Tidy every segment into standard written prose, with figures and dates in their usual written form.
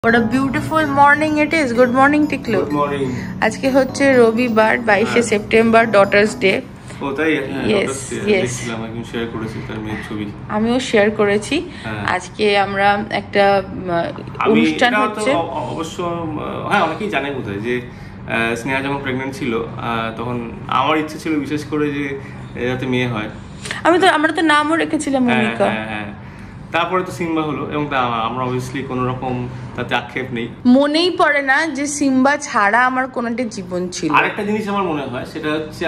What a beautiful morning it is. Good morning, Tiklu. Good morning. আজকে হচ্ছে রবিবার 22 September daughters day. ও তাই? Yes, yes. আমি share করেছি তার মেয়ের ছবি। আমিও শেয়ার করেছি। আজকে আমরা একটা অনুষ্ঠান হচ্ছে। অবশ্য হ্যাঁ অনেকেই জানে বোধহয় যে স্নেহা যখন প্রেগন্যান্ট ছিল তখন আমার ইচ্ছে ছিল বিশেষ করে যে যাতে মেয়ে হয়। আমরা তো নামও রেখেছিলাম মনিকা। হ্যাঁ তারপরে তো সিম্বা হলো এবং আমরা অবভিয়াসলি কোনো রকম তাতে আক্ষেপ নেই। মনেই পড়ে না যে সিম্বা ছাড়া আমার কোনো একটা জীবন ছিল। আরেকটা জিনিস আমার মনে হয় সেটা হচ্ছে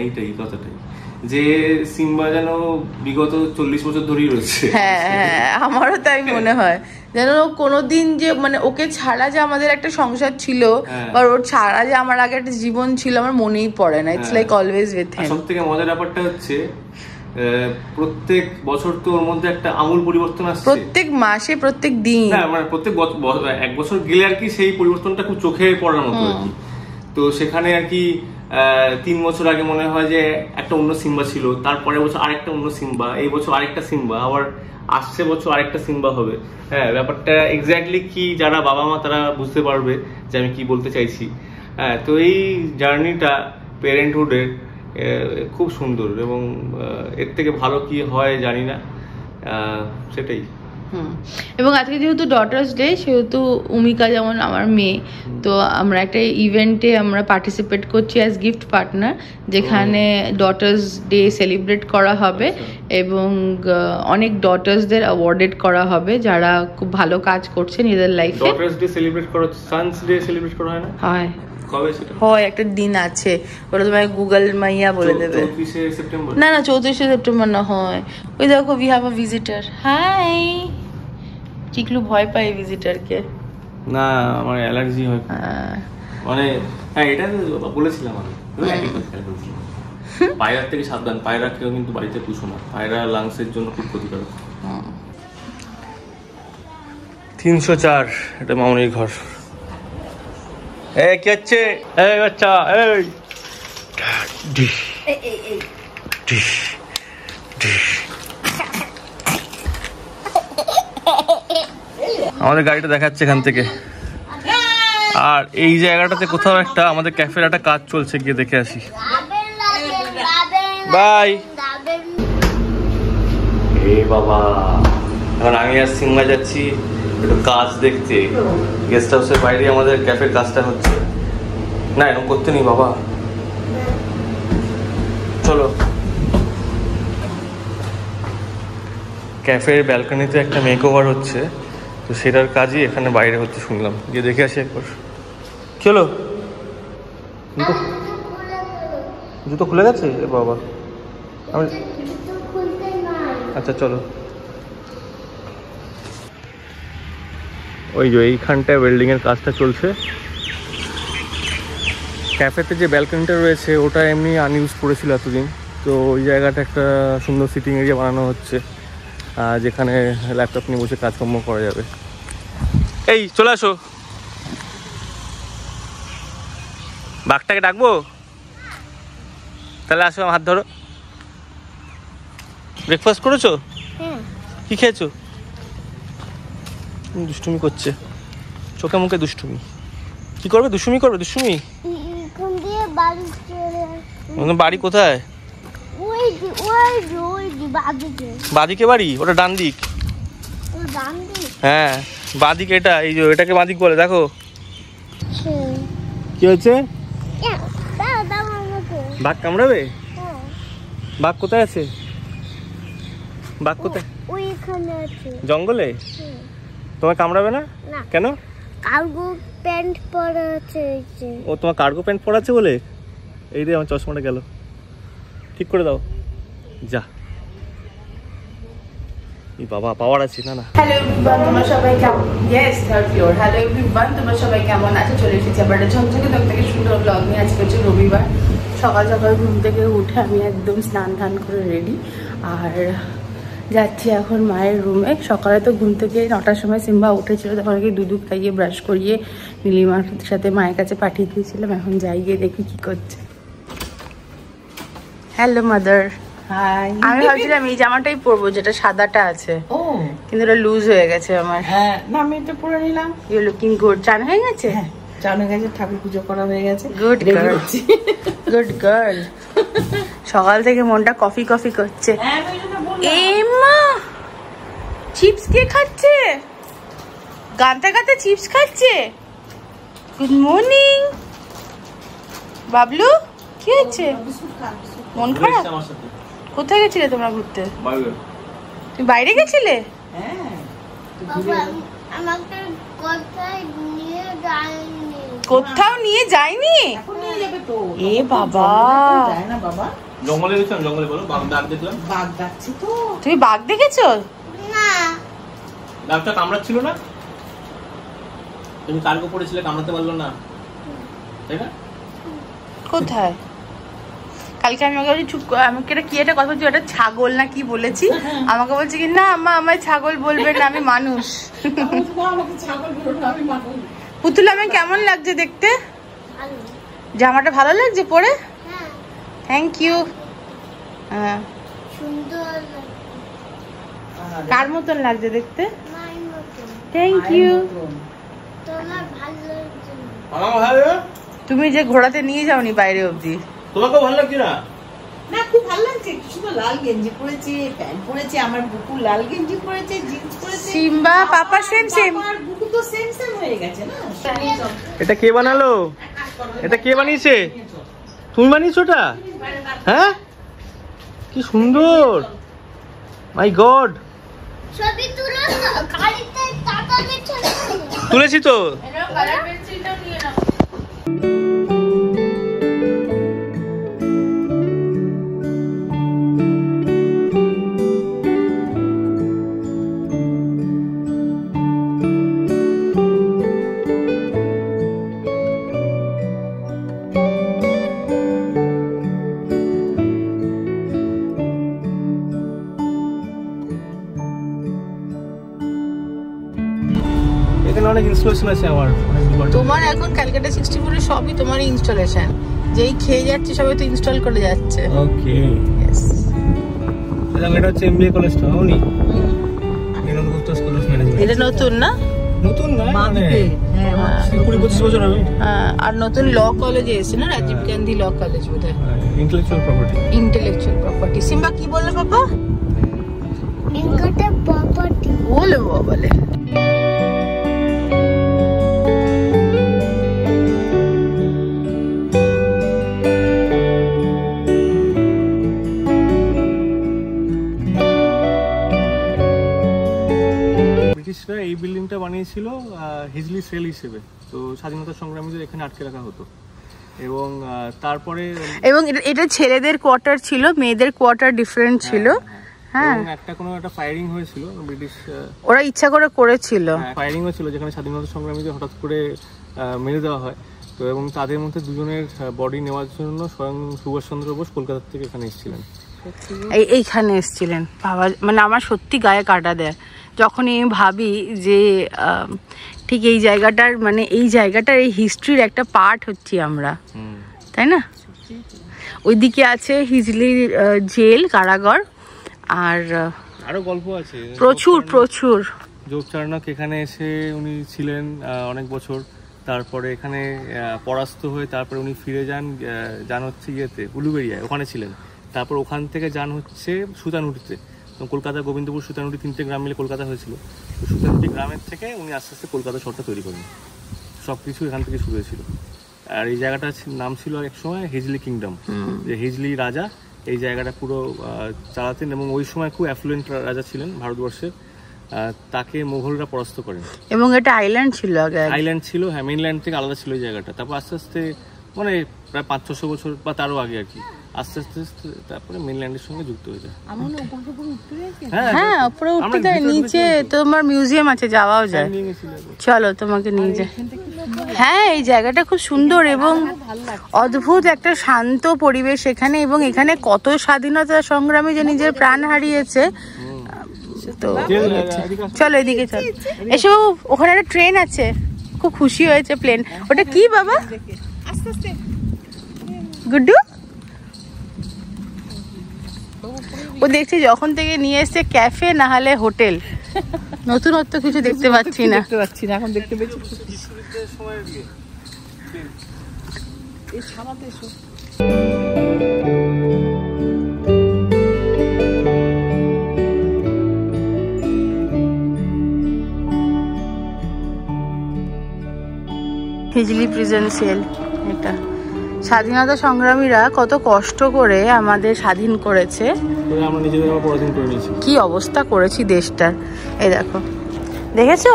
এইটাই কথাটাই যে সিম্বা যেন বিগত 40 বছর ধরেই রয়েছে। হ্যাঁ আমারও তাই মনে হয় যেন কোনোদিন যে মানে ওকে ছাড়া যে আমাদের একটা সংসার ছিল বা ওর ছাড়া যে আমার আগে একটা জীবন ছিল আমার মনেই পড়ে না। It's like always with him. সবথেকে মজার ব্যাপারটা হচ্ছে প্রত্যেক বছর তো ওর মধ্যে একটা আমূল পরিবর্তন আসছে, প্রত্যেক মাসে প্রত্যেক দিন। হ্যাঁ মানে প্রত্যেক এক বছর গেলে আর কি সেই পরিবর্তনটা খুব চোখে পড়ার মতো আর কি। তো সেখানে আর কি 3 বছর আগে মনে হয় যে একটা অন্য সিম্বা ছিল, তারপরে বছর আরেকটা অন্য সিম্বা, এই বছর আরেকটা সিম্বা, আবার আসছে বছর আরেকটা সিম্বা হবে। হ্যাঁ ব্যাপারটা এক্স্যাক্টলি কি যারা বাবা মা তারা বুঝতে পারবে যে আমি কি বলতে চাইছি। হ্যাঁ তো এই জার্নিটা প্যারেন্টহুডের খুব সুন্দর এবং এর থেকে ভালো কি হয় জানি না, সেটাই। এবং আজকে যেহেতু ডটার্স ডে সেহেতু উমিকা যেমন আমার মেয়ে, তো আমরা একটা ইভেন্টে আমরা পার্টিসিপেট করছি অ্যাজ গিফট পার্টনার, যেখানে ডটার্স ডে সেলিব্রেট করা হবে এবং অনেক ডটার্সদের অ্যাওয়ার্ডেড করা হবে যারা খুব ভালো কাজ করছে নিজেদের লাইফে। ডটার্স ডে সেলিব্রেট করা, সানস ডে সেলিব্রেট করা হয় না? হয় হয়, একটা দিন আছে, ওটা তোমায় গুগল মাইয়া বলে দেবে। 34 সেপ্টেম্বর না 34 সেপ্টেম্বর না হয়। ওই দেখো we have a visitor. Hi Chiklu ভয় পায় ভিজিটরকে। না আমার অ্যালার্জি হয় মানে। হ্যাঁ এটা বলেছিলাম আমি, পায়রার থেকে সাবধান, পায়রা কেউ কিন্তু বাড়িতে পুষো না, পায়রা লাংসের জন্য খুব ক্ষতিকারক। 304 এটা মামনির ঘর। কি হচ্ছে? এই বাচ্চা এই আমাদের গাড়িটা দেখাচ্ছে এখান থেকে। আর এই জায়গাটাতে কোথাও একটা আমাদের ক্যাফের একটা কাজ চলছে, গিয়ে দেখে আসি। বাই। এই বাবা এখন আমি আর সিংহা যাচ্ছি একটু কাজ দেখতে। গেস্ট হাউসের বাইরে আমাদের ক্যাফের কাজটা হচ্ছে। না এরকম করতে নেই বাবা, চলো। ক্যাফের ব্যালকনিতে একটা মেকওভার হচ্ছে, তো সেটার কাজই এখানে বাইরে হচ্ছে শুনলাম, গিয়ে দেখে আসি একবার। চলো। জুতো খুলে গেছে বাবা? আচ্ছা চলো। ওই যে এইখানটায় ওয়েল্ডিং এর কাজটা চলছে। ক্যাফেতে যে ব্যালকনিটা রয়েছে ওটা এমনি আনইউজ পড়েছিল এতদিন, তো ওই জায়গাটা একটা সুন্দর সিটিং এরিয়া বানানো হচ্ছে যেখানে ল্যাপটপ নিয়ে বসে কাজকর্ম করা যাবে। এই চলে আসো। বাঘটাকে ডাকবো? তাহলে আসো, হাত ধরো। ব্রেকফাস্ট করেছো? কি খেয়েছো? দুষ্টুমি করছে, চোখে মুখে দুষ্টুমি। কি করবে? দুষ্টুমি করবে? দুষ্টুমি বাড়ি কোথায়? বাদিকে বাড়ি? ওটা ডান দিক। হ্যাঁ বাদিক এটা, এই যে এটাকে বাদিক বলে। দেখো কি হয়েছে? বাঘ কামড়াবে? বাঘ কোথায় আছে? বাঘ কোথায়? জঙ্গলে? তোমার কামড়াবে না? কেন? কার্গো প্যান্ট পরা আছে। ও তোমার কার্গো প্যান্ট পরা আছে বলে? এই রে আমার চশমাটা গেল, ঠিক করে দাও। যা এই বাবা পাওয়ার আছে। না না হ্যালো এভরিওয়ান, তোমরা সবাই কেমন? Yes third floor. Hello everyone, তোমরা সবাই কেমন আছো? চলে এসেছি আবার একটা ঝকঝকে থেকে সুন্দর ব্লগ নিয়ে। আজকে হচ্ছে রবিবার। সকাল সকাল ঘুম থেকে উঠে আমি একদম স্নান ধান করে রেডি, আর যাচ্ছি এখন মায়ের রুমে। সকালে তো ঘুম থেকে 9টার সময় সিম্বা উঠেছিল, তখন আগে দুধ খাইয়ে ব্রাশ করিয়ে নীলিমার সাথে মায়ের কাছে পাঠিয়ে দিয়েছিলাম। এখন যাই গিয়ে দেখি কি করছে। Hello mother. হাই। আমি ভাবছিলাম এই জামাটাই পরবো যেটা সাদাটা আছে, কিন্তু এটা লুজ হয়ে গেছে আমার। হ্যাঁ না আমি এটা পরে নিলাম। You looking good. চান হয়ে গেছে? হ্যাঁ চান হয়ে গেছে, ঠাকুর পুজো করা হয়ে গেছে। Good girl, good girl. সকাল থেকে মনটা কফি কফি করছে। এমা চিপস কে খাচ্ছে? গানতে গানতে চিপস খাচ্ছে। Good morning Bablu. কি হচ্ছে? মন খারাপ? কোথায় গেছিলে তোমরা ঘুরতে? তুমি বাইরে গেছিলে? কোথাও নিয়ে যায়নি? এ বাবা, জঙ্গলে গেছিলাম, জঙ্গলে বলো বাঘ দেখলাম। বাঘ ডাকছি তো। তুমি বাঘ দেখেছো? না বাঘটা কামড়াচ্ছিল না? তুমি কার্গো পড়েছিলে, কামড়াতে পারলো না তাই না? কোথায়? কালকে আমি ওকে চুপ, আমাকে এটা কি একটা কথা বলছি, ওটা ছাগল না কি বলেছি, আমাকে বলছে কি না আম্মা আমায় ছাগল বলবে না, আমি মানুষ। পুতুল আমি কেমন লাগছে দেখতে? জামাটা ভালো লাগছে পরে? Thank you. হ্যাঁ কার মতন লাগছে দেখতে? Thank you. তুমি যে ঘোড়াতে নিয়ে যাওনি বাইরে অবধি, তোমাকে ভালো লাগছে না? না খুব ভালো লাগছে। শুধু লাল গেঞ্জি পরেছে, প্যান্ট পরেছে, আমার বুকু লাল গেঞ্জি পরেছে, জিন্স পরেছে। সিম্বা পাপা সেম সেম। আমার বুকু তো সেম সেম হয়ে গেছে না। এটা কে বানালো? এটা কে বানিয়েছে? তুমি বানিয়েছো এটা? হ্যাঁ কি সুন্দর, মাই গড। ছবি তুলো গাড়িতে তাড়াতাড়ি চলে। তুলেছি তো। এখানে অনেক ইনস্টলেশন আছে আমার। তোমার এখন ক্যালকাটা 64 এর সবই তোমার ইনস্টলেশন, যেই খেয়ে যাচ্ছে সবই তো ইনস্টল করে যাচ্ছে। ওকে यस এটা হচ্ছে এমবিএ কলেজটা হয়নি? বিনোদগুপ্ত স্কুল অফ ম্যানেজমেন্ট। এটা নতুন না? নতুন না মানে হ্যাঁ 20-25 বছর হবে। আর নতুন ল কলেজে এসে না, রাজীব গান্ধী ল কলেজ বোধহয়। Intellectual property. Intellectual property. Simba কি বললে পাপা? ইনকাটা প্রপার্টি বলে বলে। ব্রিটিশরা এই বিল্ডিংটা বানিয়েছিল হিজলি সেল হিসেবে, তো স্বাধীনতা সংগ্রামীদের এখানে আটকে রাখা হতো। এবং তারপরে এবং এটা ছেলেদের কোয়ার্টার ছিল, মেয়েদের কোয়ার্টার ডিফারেন্ট ছিল। হ্যাঁ একটা কোনো একটা ফায়ারিং হয়েছিল, ব্রিটিশ ওরা ইচ্ছা করে করেছিল। ফায়ারিং হয়েছিল যেখানে স্বাধীনতা সংগ্রামীদের হঠাৎ করে মেরে দেওয়া হয়। তো এবং তাদের মধ্যে দুজনের বডি নেওয়ার জন্য স্বয়ং সুভাষচন্দ্র বোস কলকাতা থেকে এখানে এসেছিলেন। এইখানে এসেছিলেন বাবা, মানে আমার সত্যি গায়ে কাটা দেয় যখনই আমি ভাবি যে ঠিক এই জায়গাটার, মানে এই জায়গাটার এই হিস্ট্রির একটা পার্ট হচ্ছি আমরা, তাই না? ওইদিকে আছে হিজলির জেল, কারাগার, আর আরো গল্প আছে প্রচুর প্রচুর। যোগচারণক এখানে এসে উনি ছিলেন অনেক বছর, তারপরে এখানে পরাস্ত হয়ে তারপরে উনি ফিরে যান হচ্ছে ইয়েতে উলুবেড়িয়ায়, ওখানে ছিলেন। তারপর ওখান থেকে যান হচ্ছে সুতানুটিতে, কলকাতা গোবিন্দপুর সুতানুটি 3টে গ্রাম মিলে কলকাতা হয়েছিল। তো সুতানুটি গ্রামের থেকে উনি আস্তে আস্তে কলকাতা শহরটা তৈরি করেন। সব কিছু এখান থেকে শুরু হয়েছিল। আর এই জায়গাটার নাম ছিল এক সময় হিজলি কিংডম, যে হিজলি রাজা এই জায়গাটা পুরো চালাতেন। এবং ওই সময় খুব অ্যাফ্লুয়েন্ট রাজা ছিলেন ভারতবর্ষের, তাকে মোগলরা পরাস্ত করেন। এবং এটা আইল্যান্ড ছিল আগে, আইল্যান্ড ছিল, হ্যাঁ মেইনল্যান্ড থেকে আলাদা ছিল এই জায়গাটা। তারপর আস্তে আস্তে মানে প্রায় 500-600 বছর বা তারও আগে আর কি, আস্তে আস্তে তারপরে মেইনল্যান্ডের সঙ্গে যুক্ত হয়ে যায়। হ্যাঁ উপরে উঠতে যায়, নিচে তোমার মিউজিয়াম আছে, যাওয়াও যায়। চলো তোমাকে নিয়ে যাই। হ্যাঁ এই জায়গাটা খুব সুন্দর এবং অদ্ভুত একটা শান্ত পরিবেশ এখানে। এবং এখানে কত স্বাধীনতা সংগ্রামী যে নিজের প্রাণ হারিয়েছে। তো চলো এদিকে চলো, এসো। ওখানে একটা ট্রেন আছে, খুব খুশি হয়েছে প্লেন। ওটা কি বাবা? গুড্ডু ও দেখছি যখন থেকে নিয়ে এসছে ক্যাফে না হলে হোটেল, নতুনত্ব কিছু দেখতে পাচ্ছি না। এখন দেখতে পেয়েছি বিশ্বযুদ্ধের সময় এই ছানাতে এসো। Hijli prison cell. এটা স্বাধীনতা সংগ্রামীরা কত কষ্ট করে আমাদের স্বাধীন করেছে, আমরা নিজেদের পড়াশোনা করে নিয়েছি, কি অবস্থা করেছি দেশটার। এই দেখো, দেখেছো?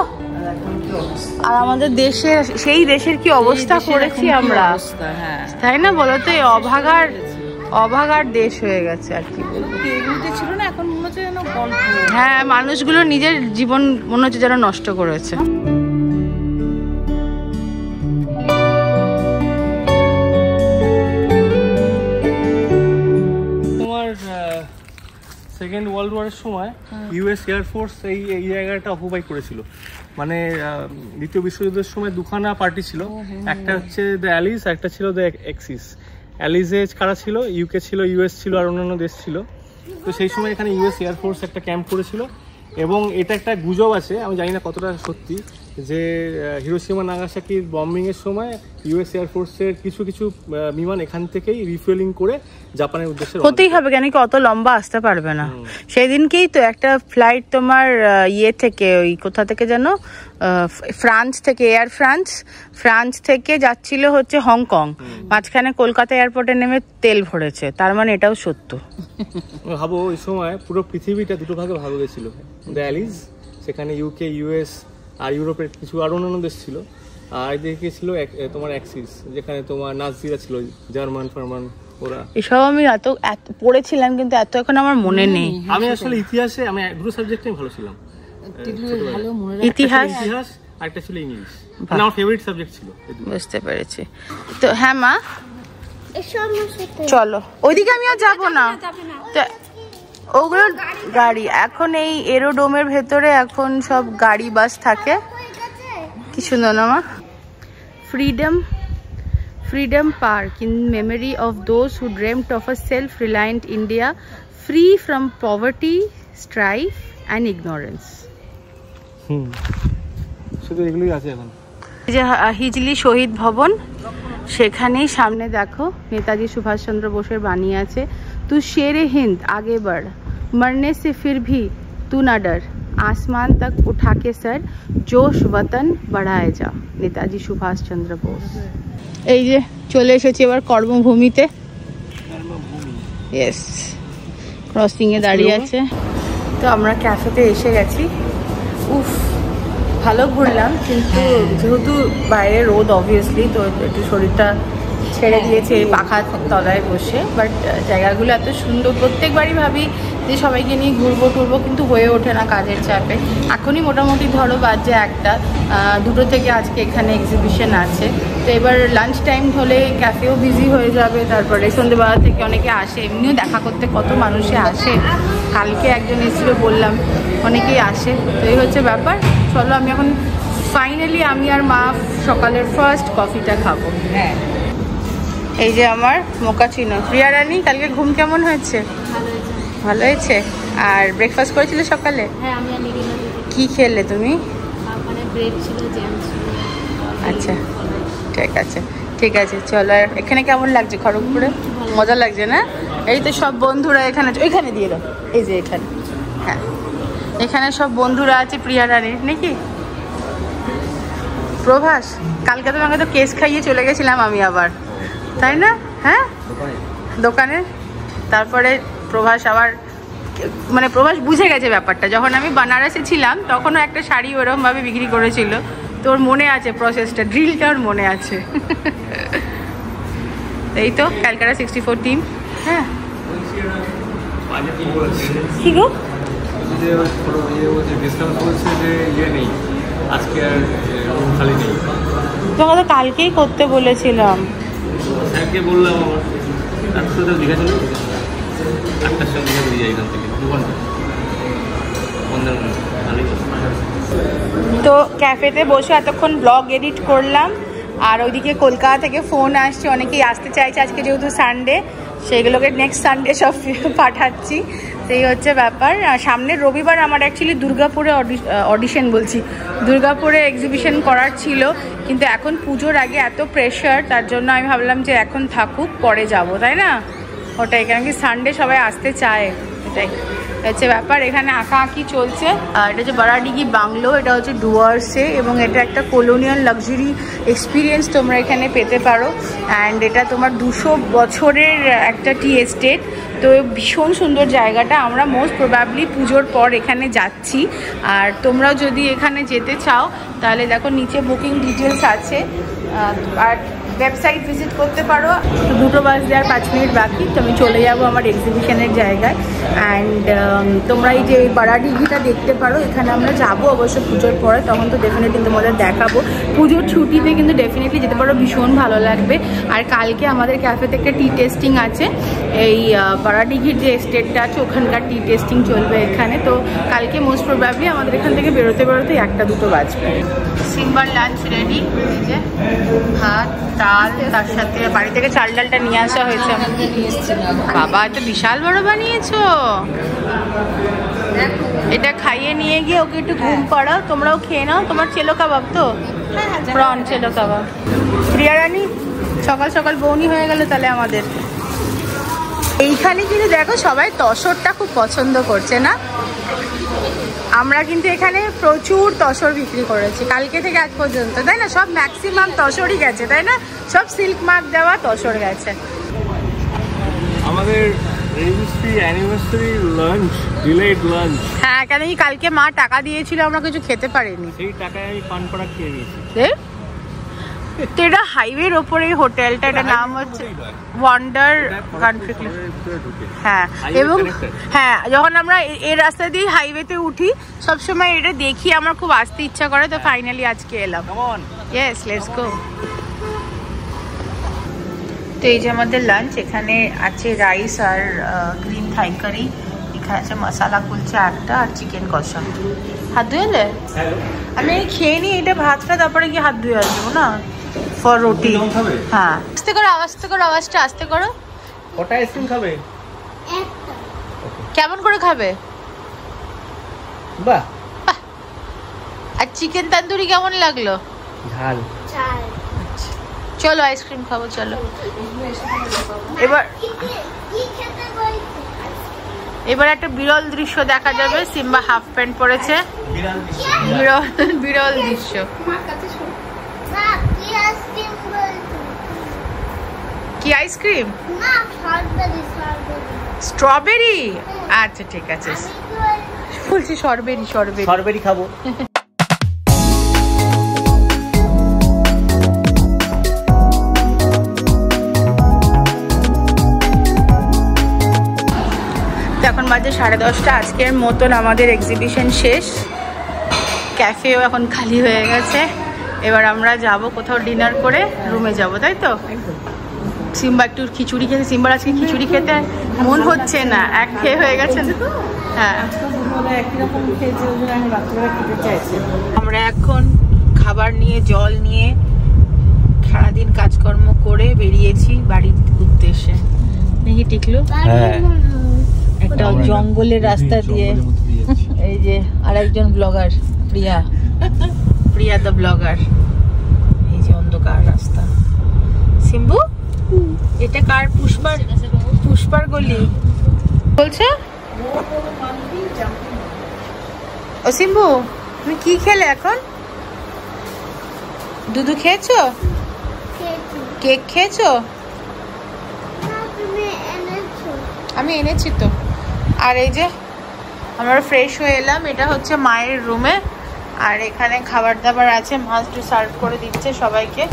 আর আমাদের দেশের, সেই দেশের কি অবস্থা করেছি আমরা, তাই না? বলো তো, এই অভাগার দেশ হয়ে গেছে। আর কি বলবো, এগুলোতে ছিল না, এখন মনে হচ্ছে যেন গল্প। হ্যাঁ, মানুষগুলো নিজের জীবন মনে হচ্ছে যেন নষ্ট করেছে। সেকেন্ড ওয়ার্ল্ড ওয়ারের সময় ইউএস এয়ারফোর্স এই জায়গাটা অকুপাই করেছিল। মানে দ্বিতীয় বিশ্বযুদ্ধের সময় দুখানা পার্টি ছিল, একটা হচ্ছে দ্য অ্যালিস, একটা ছিল দ্য এক্সিস। অ্যালিসে কারা ছিল? ইউকে ছিল, ইউএস ছিল, আর অন্যান্য দেশ ছিল। তো সেই সময় এখানে ইউএস এয়ারফোর্স একটা ক্যাম্প করেছিল। এবং এটা একটা গুজব আছে, আমি জানি না কতটা সত্যি, যে হিরোশিমা নাগাসাকির বম্বিংয়ের সময় ইউএস এয়ারফোর্সের কিছু কিছু বিমান এখান থেকেই রিফুয়েলিং করে জাপানের উদ্দেশ্যে হতেই হবে, কেন কি অত লম্বা আসতে পারবে না। সেদিনকেই তো একটা ফ্লাইট তোমার ইয়ে থেকে, ওই কোথা থেকে যেন, ফ্রান্স থেকে, এয়ার ফ্রান্স থেকে যাচ্ছিল হচ্ছে হংকং, মাঝখানে কলকাতা এয়ারপোর্টে নেমে তেল ভরেছে। তার মানে এটাও সত্য। ভাবো, ওই সময় পুরো পৃথিবীটা দুটো ভাগে ভাগ হয়েছিল। দ্য অ্যালিস, সেখানে ইউকে, ইউএস আর ইউরোপের কিছু আর অন্যান্য দেশ ছিল। আর এদিকে ছিল তোমার অ্যাক্সিস, যেখানে তোমার নাজিরা ছিল, জার্মান ফার্মান, ওরা। এসব আমি এত পড়েছিলাম, কিন্তু এত এখন আমার মনে নেই। আমি আসলে ইতিহাসে, আমি দুটো সাবজেক্টেই ভালো ছিলাম। ইতিহাস আর একটা ছিল ইংলিশ, আমার ফেভারিট সাবজেক্ট ছিল। বুঝতে পেরেছি। তো হ্যাঁ মা, চলো ওইদিকে। আমি আর যাবো না, ওগুলো গাড়ি। এখন এই এরোডোমের ভেতরে এখন সব গাড়ি বাস থাকে। কি সুন্দর না মা? freedom park in memory of those who dreamt of a self-reliant India free from poverty, strife and ignorance. শুধু এগুলোই আছে এখন। এই যে হিজলি শহীদ ভবন, সেখানেই সামনে দেখো নেতাজি সুভাষচন্দ্র বোসের বাণী আছে, তু শেরে হিন্দ আগে बढ़, मरने से फिर भी तू ना डर, आसमान तक उठा के सर, जोश वतन बढ़ाए जा, নেতাজি সুভাষচন্দ্র বোস। এই যে চলে এসেছি এবার কর্মভূমিতে। ইয়েস, ক্রসিং এ দাঁড়িয়ে আছে। তো আমরা ক্যাফেতে এসে গেছি। উফ, ভালো ঘুরলাম, কিন্তু যেহেতু বাইরে রোদ অবভিয়াসলি, তো একটু শরীরটা ছেড়ে দিয়েছে এই পাখার তলায় বসে। বাট জায়গাগুলো এত সুন্দর, প্রত্যেকবারই ভাবি যে সবাইকে নিয়ে ঘুরবো টুরবো, কিন্তু হয়ে ওঠে না কাজের চাপে। এখনই মোটামুটি ধরো বাজে 1টা, 2টো থেকে আজকে এখানে এক্সিবিশন আছে। তো এবার লাঞ্চ টাইম হলে ক্যাফেও বিজি হয়ে যাবে। তারপরে সন্ধ্যেবেলা থেকে অনেকে আসে, এমনিও দেখা করতে কত মানুষে আসে। কালকে একজন এসেছিলো, বললাম, অনেকেই আসে। তো এই হচ্ছে ব্যাপার। চলো, আমি এখন ফাইনালি আমি আর মা সকালের ফার্স্ট কফিটা খাবো। হ্যাঁ, এই যে আমার মোকাচিনো। প্রিয়া রানী, কালকে ঘুম কেমন হয়েছে? ভালো হয়েছে। আর ব্রেকফাস্ট করেছিলে সকালে? হ্যাঁ, আমি আর নিরিমা কি খেলে তুমি? মানে ব্রেড ছিল, জ্যাম ছিল। আচ্ছা, ঠিক আছে ঠিক আছে। চলো, আর এখানে কেমন লাগছে খড়গপুরে? মজা লাগছে না? এই তো সব বন্ধুরা এখানে, ওইখানে দিয়ে দাও, এই যে এখানে। হ্যাঁ, এখানে সব বন্ধুরা আছে প্রিয়া রানীর, নাকি? প্রভাস, কালকে তোমাকে তো কেস খাইয়ে চলে গেছিলাম আমি আবার, তাই না? হ্যাঁ, দোকানে। তারপরে প্রভাস আবার, মানে প্রভাস বুঝে গেছে ব্যাপারটা। যখন আমি বানারসে ছিলাম তখনও একটা শাড়ি ওরকমভাবে বিক্রি করেছিল। তোর মনে আছে প্রসেসটা, ড্রিলটা ওর মনে আছে। এই তো ক্যালকাটা 64 টিম। হ্যাঁ, কি গো? তোমাকে তো কালকেই করতে বলেছিলাম। স্যারকে বললাম, আমার সাথে দীঘা চলে, 8টার সময় দীঘা বেরিয়ে যাই এখান থেকে, 2 ঘন্টা। তো ক্যাফেতে বসে এতক্ষণ ব্লগ এডিট করলাম। আর ওইদিকে কলকাতা থেকে ফোন আসছে, অনেকেই আসতে চাইছে আজকে যেহেতু সানডে, সেগুলোকে নেক্সট সানডে সব পাঠাচ্ছি। এই হচ্ছে ব্যাপার। সামনের রবিবার আমার অ্যাকচুয়ালি দুর্গাপুরে অডিশন বলছি, দুর্গাপুরে এক্সিবিশন করার ছিল, কিন্তু এখন পুজোর আগে এত প্রেশার, তার জন্য আমি ভাবলাম যে এখন থাকুক, পরে যাব, তাই না? ওটাই, কারণ কি সানডে সবাই আসতে চায়, এটাই হচ্ছে ব্যাপার। এখানে আঁকা আঁকি চলছে। এটা হচ্ছে বারাডিগি বাংলো, এটা হচ্ছে ডুয়ার্সে, এবং এটা একটা কলোনিয়াল লাক্সারি এক্সপিরিয়েন্স তোমরা এখানে পেতে পারো। অ্যান্ড এটা তোমার 200 বছরের একটা টি এস্টেট, তো ভীষণ সুন্দর জায়গাটা। আমরা মোস্ট প্রবাবলি পুজোর পর এখানে যাচ্ছি, আর তোমরাও যদি এখানে যেতে চাও তাহলে দেখো নিচে বুকিং ডিটেলস আছে, আর ওয়েবসাইট ভিজিট করতে পারো। 2টো বাজতে আর 5 মিনিট বাকি, তো আমি চলে যাবো আমার এক্সিবিশনের জায়গায়। অ্যান্ড তোমরা এই যে বারাডিগিটা দেখতে পারো, এখানে আমরা যাবো অবশ্য পুজোর পরে, তখন তো ডেফিনেটলি তোমাদের দেখাবো। পুজোর ছুটিতে কিন্তু ডেফিনেটলি যেতে পারো, ভীষণ ভালো লাগবে। আর কালকে আমাদের ক্যাফেতে একটা টি টেস্টিং আছে, এই বারাডিগির যে এস্টেটটা আছে ওখানকার টি টেস্টিং চলবে এখানে। তো কালকে মোস্ট প্রবাবলি আমাদের এখান থেকে বেরোতে 1টা-2টো বাজবে। সিম্বার লাঞ্চ রেডি, এই যে ভাত, ডাল, তার সাথে বাড়ি থেকে চাল ডালটা নিয়ে আসা হয়েছে। বাবা, এটা বিশাল বড় বানিয়েছো। এটা খাইয়ে নিয়ে গিয়ে ওকে একটু ঘুম পাড়াও, তোমরাও খেয়ে নাও। তোমার চেলো কাবাব তো, প্রন চেলো কাবাব। প্রিয়া রানী সকাল সকাল বৌনি হয়ে গেল তাহলে আমাদের। এইখানে কিন্তু দেখো সবাই তসরটা খুব পছন্দ করছে না? আমরা কিন্তু এখানে প্রচুর তসর বিক্রি করেছি কালকে থেকে আজ পর্যন্ত, তাই না? সব ম্যাক্সিমাম তসরই গেছে, তাই না? সব সিল্ক মার্ক দেওয়া তসর গেছে। আমাদের registry anniversary lunch, delayed lunch. হ্যাঁ, কেন কি কালকে মা টাকা দিয়েছিল, আমরা কিছু খেতে পারিনি, সেই টাকায় আমি পানপড়া খেয়ে নিয়েছি। তো এটা হাইওয়ের ওপরে হোটেলটা, এটার নাম হচ্ছে ওয়ান্ডার কান্ট্রি ক্লাব। হ্যাঁ, এবং হ্যাঁ, যখন আমরা এই রাস্তা দিয়ে হাইওয়েতে উঠি সবসময় এটা দেখি, আমার খুব আসতে ইচ্ছা করে, তো ফাইনালি আজকে এলাম। Yes, let's go. তো এই যে আমাদের লাঞ্চ, এখানে আছে রাইস আর গ্রিন থাই কারি, এখানে আছে মশালা কুলচা একটা, আর চিকেন কষা। হাত ধুয়ে এলে? আমি খেয়ে নিই এটা ভাতটা, তারপরে কি হাত ধুয়ে আসবো না ফর রুটি। হ্যাঁ, আস্তে করো, আস্তে করো, আওয়াজটা আস্তে করো। কটা আইসক্রিম খাবে? কেমন করে খাবে? বাহ। আর চিকেন তন্দুরি কেমন লাগলো? ঝাল। চলো আইসক্রিম খাবো, চলো। এবার একটা বিরল দৃশ্য দেখা যাবে। সিম্বা হাফ প্যান্ট পরেছে, বিরল দৃশ্য। কি আইসক্রিম? স্ট্রবেরি। আচ্ছা ঠিক আছে, বলছি সরবেরি। সরবেরি খাবো। এখন বাজে 10:30। আজকের মতন আমাদের এক্সিবিশন শেষ। ক্যাফেও এখন খালি হয়ে গেছে। এবার আমরা যাব কোথাও ডিনার করে রুমে যাব, তাই তো? সিম্বা একটু খিচুড়ি খেতে, সিম্বার আজকে খিচুড়ি খেতে মন হচ্ছে না, এক খেয়ে হয়ে গেছে। হ্যাঁ, আমরা এখন খাবার নিয়ে, জল নিয়ে, সারাদিন কাজকর্ম করে বেরিয়েছি বাড়ির উদ্দেশ্যে। নাকি টিকলো? একটা জঙ্গলের রাস্তা দিয়ে। এই যে আরেকজন ব্লগার, প্রিয়া দ্য ব্লগার। এই যে অন্ধকার রাস্তা। সিম্বু, এটা কার? পুষ্পার গলি বলছে। ও সিম্বু, তুমি কি খেলে এখন? দুধু খেয়েছো? কেক খেয়েছো? আমি এনেছি তো। আর এই যে আমরা ফ্রেশ হয়ে এলাম, এটা হচ্ছে মায়ের রুমে, আর এখানে খাবার দাবার আছে, মা একটু সার্ভ করে দিচ্ছে সবাইকে।